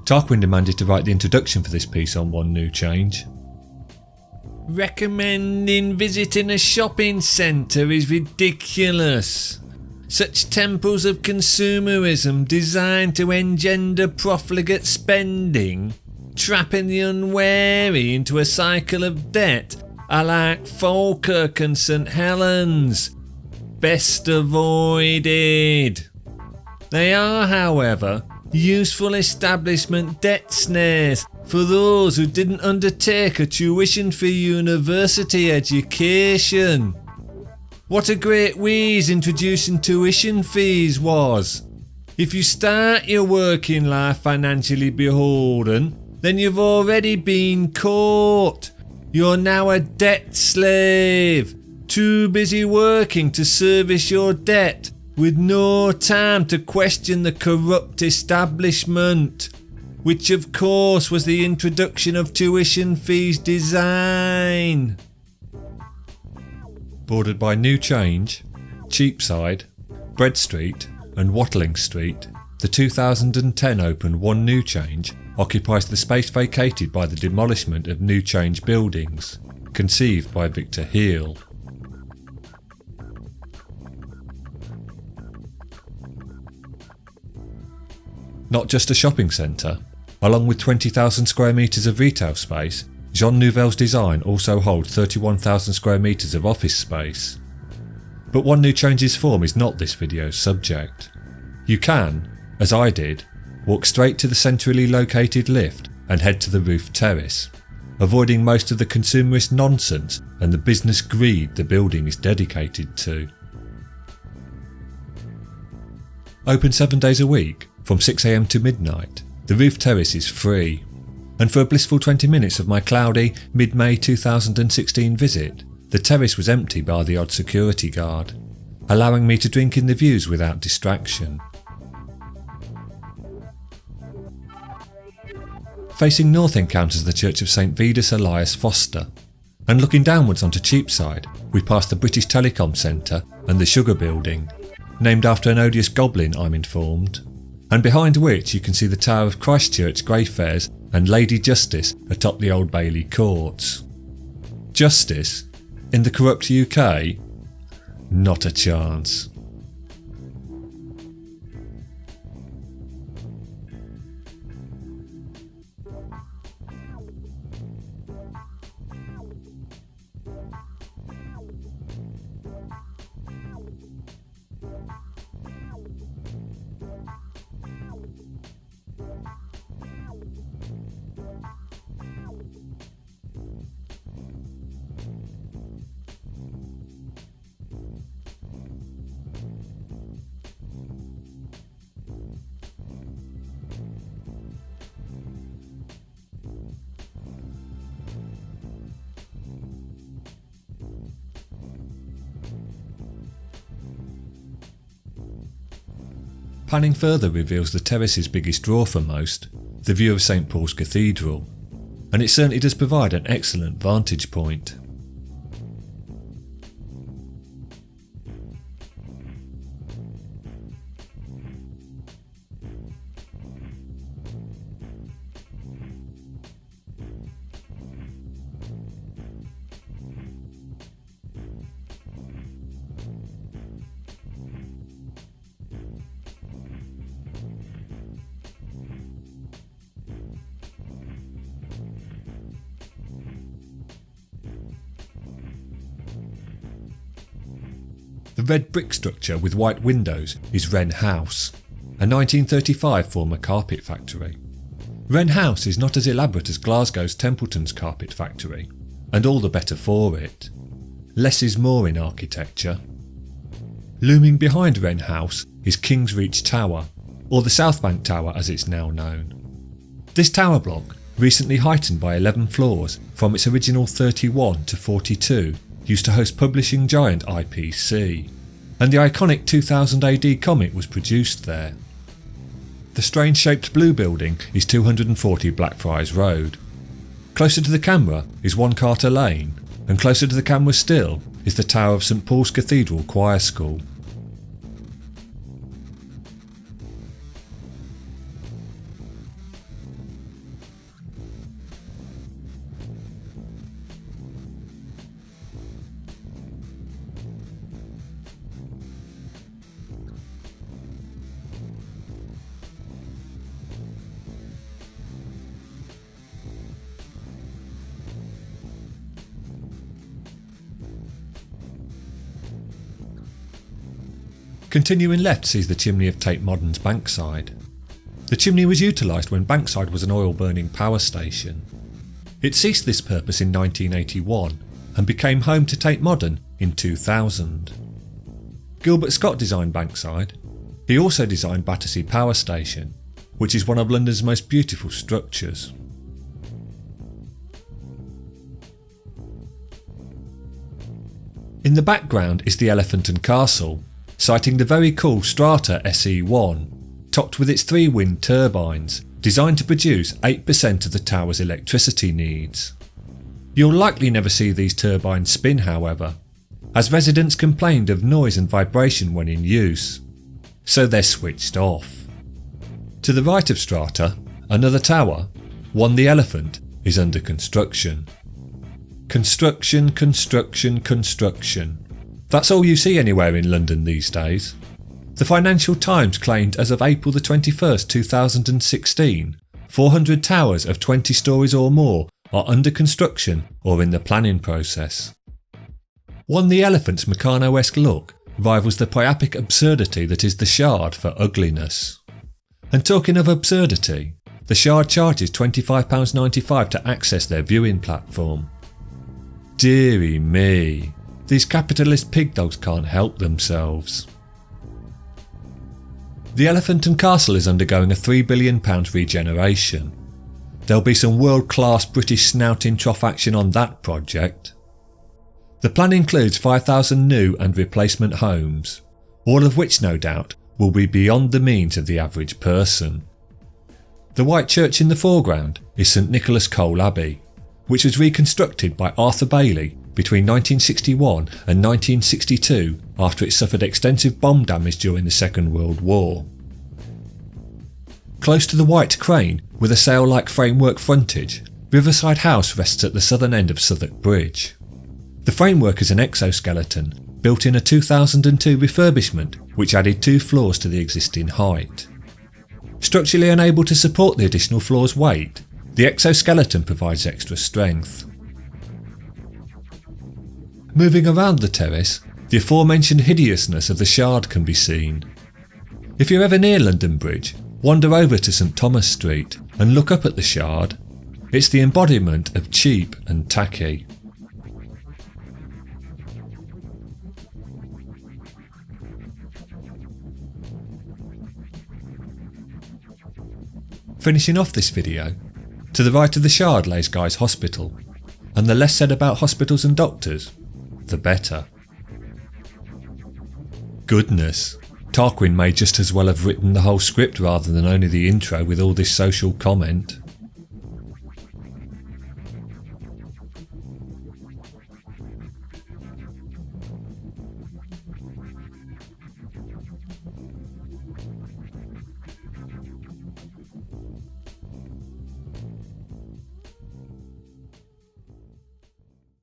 Tarquin demanded to write the introduction for this piece on One New Change. Recommending visiting a shopping centre is ridiculous. Such temples of consumerism designed to engender profligate spending, trapping the unwary into a cycle of debt, are like Falkirk and St Helens. Best avoided. They are, however, useful establishment debt snares for those who didn't undertake a tuition-free university education. What a great wheeze introducing tuition fees was. If you start your working life financially beholden, then you've already been caught. You're now a debt slave, too busy working to service your debt, with no time to question the corrupt establishment, which of course was the introduction of tuition fees design. Bordered by New Change, Cheapside, Bread Street and Watling Street, the 2010 opened One New Change occupies the space vacated by the demolishment of New Change buildings, conceived by Victor Heel. Not just a shopping centre, along with 20,000 square metres of retail space, Jean Nouvel's design also holds 31,000 square metres of office space. But One New Change's form is not this video's subject. You can, as I did, walk straight to the centrally located lift and head to the roof terrace, avoiding most of the consumerist nonsense and the business greed the building is dedicated to. Open 7 days a week, from 6 AM to midnight, the roof terrace is free, and for a blissful 20 minutes of my cloudy mid-May 2016 visit, the terrace was empty bar the odd security guard, allowing me to drink in the views without distraction. Facing north encounters the church of St Vitus Elias Foster, and looking downwards onto Cheapside we pass the British Telecom Centre and the Sugar Building, named after an odious goblin I'm informed, and behind which you can see the Tower of Christchurch Greyfriars and Lady Justice atop the Old Bailey Courts. Justice? In the corrupt UK? Not a chance. Panning further reveals the terrace's biggest draw for most, the view of St Paul's Cathedral, and it certainly does provide an excellent vantage point. The red brick structure with white windows is Wren House, a 1935 former carpet factory. Wren House is not as elaborate as Glasgow's Templeton's carpet factory, and all the better for it. Less is more in architecture. Looming behind Wren House is Kingsreach Tower, or the South Bank Tower as it's now known. This tower block, recently heightened by 11 floors from its original 31 to 42, used to host publishing giant IPC, and the iconic 2000 AD comic was produced there. The strange shaped blue building is 240 Blackfriars Road. Closer to the camera is One Carter Lane, and closer to the camera still is the tower of St Paul's Cathedral Choir School. Continuing left sees the chimney of Tate Modern's Bankside. The chimney was utilised when Bankside was an oil-burning power station. It ceased this purpose in 1981 and became home to Tate Modern in 2000. Gilbert Scott designed Bankside. He also designed Battersea Power Station, which is one of London's most beautiful structures. In the background is the Elephant and Castle, citing the very cool Strata SE1, topped with its 3 wind turbines, designed to produce 8% of the tower's electricity needs. You'll likely never see these turbines spin, however, as residents complained of noise and vibration when in use, so they're switched off. To the right of Strata, another tower, One the Elephant, is under construction. Construction, construction, construction. That's all you see anywhere in London these days. The Financial Times claimed as of April the 21st, 2016, 400 towers of 20 stories or more are under construction or in the planning process. One the Elephant's Meccano-esque look rivals the priapic absurdity that is the Shard for ugliness. And talking of absurdity, the Shard charges £25.95 to access their viewing platform. Dearie me, these capitalist pig dogs can't help themselves. The Elephant and Castle is undergoing a £3 billion regeneration. There'll be some world-class British snouting trough action on that project. The plan includes 5,000 new and replacement homes, all of which no doubt will be beyond the means of the average person. The white church in the foreground is St Nicholas Cole Abbey, which was reconstructed by Arthur Bailey between 1961 and 1962 after it suffered extensive bomb damage during the Second World War. Close to the white crane, with a sail-like framework frontage, Riverside House rests at the southern end of Southwark Bridge. The framework is an exoskeleton, built in a 2002 refurbishment which added 2 floors to the existing height. Structurally unable to support the additional floor's weight, the exoskeleton provides extra strength. Moving around the terrace, the aforementioned hideousness of the Shard can be seen. If you're ever near London Bridge, wander over to St Thomas Street and look up at the Shard. It's the embodiment of cheap and tacky. Finishing off this video, to the right of the Shard lays Guy's Hospital, and the less said about hospitals and doctors, the better. Goodness, Tarquin may just as well have written the whole script rather than only the intro with all this social comment.